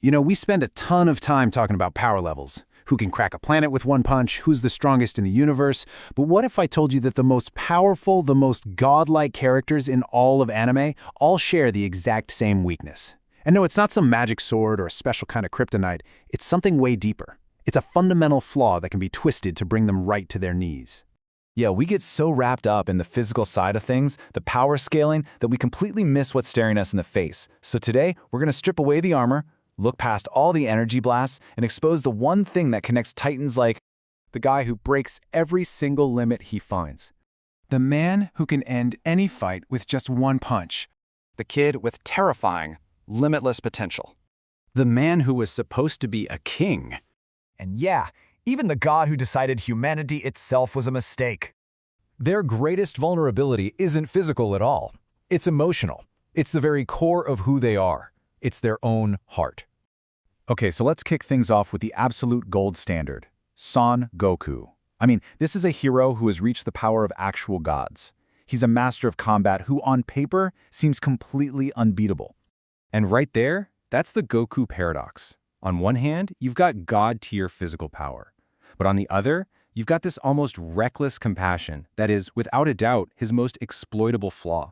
We spend a ton of time talking about power levels. Who can crack a planet with one punch, who's the strongest in the universe. But what if I told you that the most powerful, the most godlike characters in all of anime all share the exact same weakness? And no, it's not some magic sword or a special kind of kryptonite. It's something way deeper. It's a fundamental flaw that can be twisted to bring them right to their knees. Yeah, we get so wrapped up in the physical side of things, the power scaling, that we completely miss what's staring us in the face. So today, we're going to strip away the armor, look past all the energy blasts, and expose the one thing that connects titans like the guy who breaks every single limit he finds. The man who can end any fight with just one punch. The kid with terrifying, limitless potential. The man who was supposed to be a king. And yeah, even the god who decided humanity itself was a mistake. Their greatest vulnerability isn't physical at all. It's emotional. It's the very core of who they are. It's their own heart. Okay, so let's kick things off with the absolute gold standard, Son Goku. This is a hero who has reached the power of actual gods. He's a master of combat who, on paper, seems completely unbeatable. And right there, that's the Goku paradox. On one hand, you've got god-tier physical power. But on the other, you've got this almost reckless compassion that is, without a doubt, his most exploitable flaw.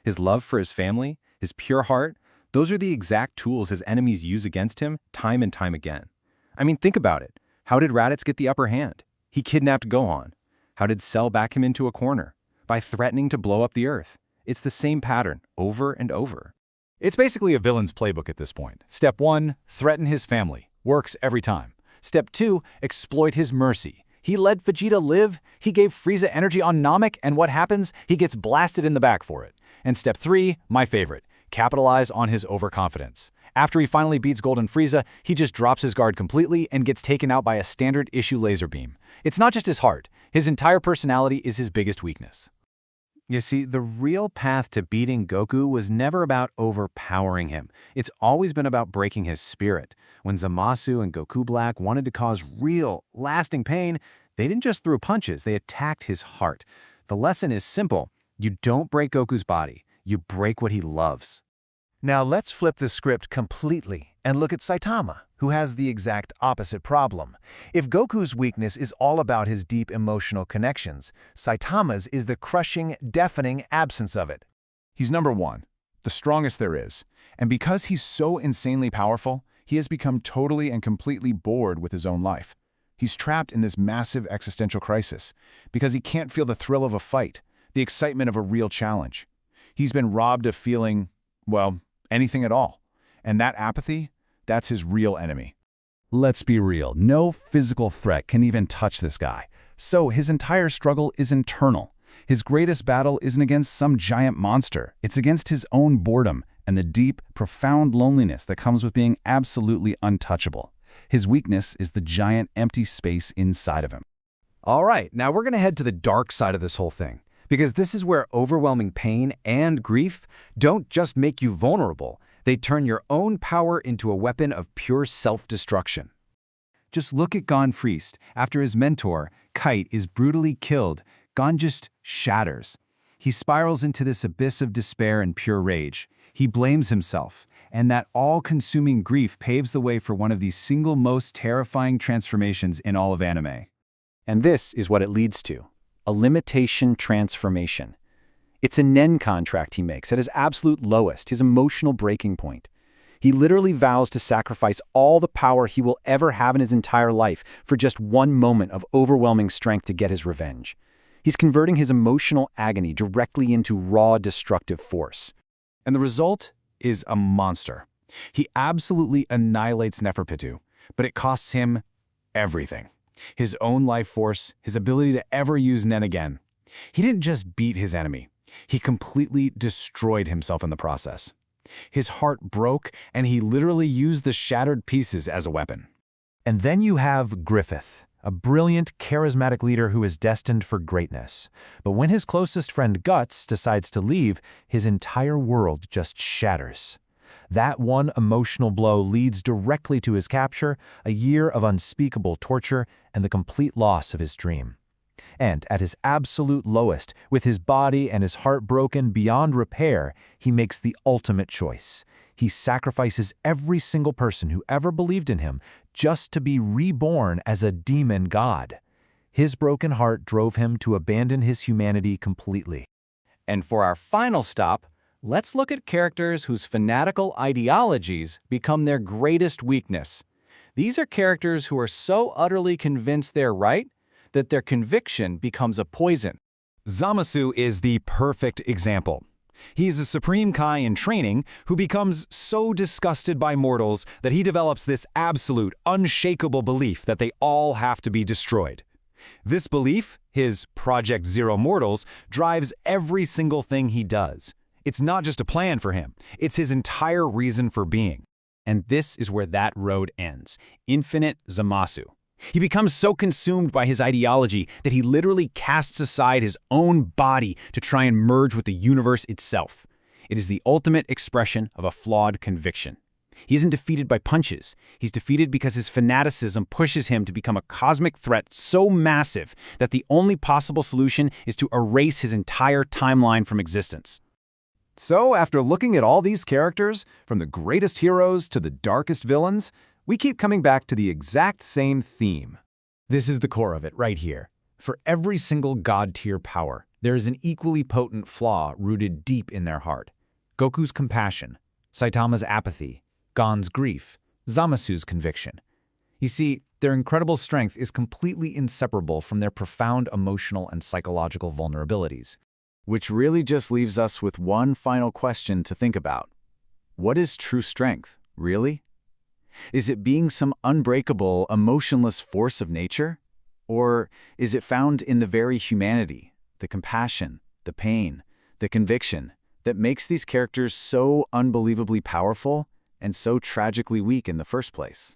His love for his family, his pure heart, those are the exact tools his enemies use against him time and time again. Think about it. How did Raditz get the upper hand? He kidnapped Gohan. How did Cell back him into a corner? By threatening to blow up the Earth. It's the same pattern, over and over. It's basically a villain's playbook at this point. Step 1, threaten his family. Works every time. Step 2, exploit his mercy. He let Vegeta live, he gave Frieza energy on Namek, and what happens? He gets blasted in the back for it. And step 3, my favorite, capitalize on his overconfidence. After he finally beats Golden Frieza, he just drops his guard completely and gets taken out by a standard-issue laser beam. It's not just his heart. His entire personality is his biggest weakness. You see, the real path to beating Goku was never about overpowering him. It's always been about breaking his spirit. When Zamasu and Goku Black wanted to cause real, lasting pain, they didn't just throw punches, they attacked his heart. The lesson is simple. You don't break Goku's body. You break what he loves. Now let's flip the script completely and look at Saitama, who has the exact opposite problem. If Goku's weakness is all about his deep emotional connections, Saitama's is the crushing, deafening absence of it. He's number 1, the strongest there is. And because he's so insanely powerful, he has become totally and completely bored with his own life. He's trapped in this massive existential crisis because he can't feel the thrill of a fight, the excitement of a real challenge. He's been robbed of feeling, well, anything at all. And that apathy, that's his real enemy. Let's be real, no physical threat can even touch this guy. So his entire struggle is internal. His greatest battle isn't against some giant monster. It's against his own boredom and the deep, profound loneliness that comes with being absolutely untouchable. His weakness is the giant empty space inside of him. All right, now we're going to head to the dark side of this whole thing. Because this is where overwhelming pain and grief don't just make you vulnerable, they turn your own power into a weapon of pure self-destruction. Just look at Gon Freest. After his mentor, Kite, is brutally killed, Gon just shatters. He spirals into this abyss of despair and pure rage. He blames himself, and that all-consuming grief paves the way for one of the single most terrifying transformations in all of anime. And this is what it leads to. A limitation transformation. It's a Nen contract he makes at his absolute lowest, his emotional breaking point. He literally vows to sacrifice all the power he will ever have in his entire life for just one moment of overwhelming strength to get his revenge. He's converting his emotional agony directly into raw destructive force. And the result is a monster. He absolutely annihilates Neferpitou, but it costs him everything. His own life force, his ability to ever use Nen again. He didn't just beat his enemy. He completely destroyed himself in the process. His heart broke, and he literally used the shattered pieces as a weapon. And then you have Griffith, a brilliant, charismatic leader who is destined for greatness. But when his closest friend Guts decides to leave, his entire world just shatters. That one emotional blow leads directly to his capture, a year of unspeakable torture, and the complete loss of his dream. And at his absolute lowest, with his body and his heart broken beyond repair, he makes the ultimate choice. He sacrifices every single person who ever believed in him just to be reborn as a demon god. His broken heart drove him to abandon his humanity completely. And for our final stop, let's look at characters whose fanatical ideologies become their greatest weakness. These are characters who are so utterly convinced they're right that their conviction becomes a poison. Zamasu is the perfect example. He's a supreme Kai in training who becomes so disgusted by mortals that he develops this absolute, unshakable belief that they all have to be destroyed. This belief, his Project Zero Mortals, drives every single thing he does. It's not just a plan for him, it's his entire reason for being. And this is where that road ends. Infinite Zamasu. He becomes so consumed by his ideology that he literally casts aside his own body to try and merge with the universe itself. It is the ultimate expression of a flawed conviction. He isn't defeated by punches. He's defeated because his fanaticism pushes him to become a cosmic threat so massive that the only possible solution is to erase his entire timeline from existence. So, after looking at all these characters, from the greatest heroes to the darkest villains, we keep coming back to the exact same theme. This is the core of it right here. For every single god-tier power, there is an equally potent flaw rooted deep in their heart. Goku's compassion, Saitama's apathy, Gon's grief, Zamasu's conviction. You see, their incredible strength is completely inseparable from their profound emotional and psychological vulnerabilities. Which really just leaves us with one final question to think about. What is true strength, really? Is it being some unbreakable, emotionless force of nature? Or is it found in the very humanity, the compassion, the pain, the conviction that makes these characters so unbelievably powerful and so tragically weak in the first place?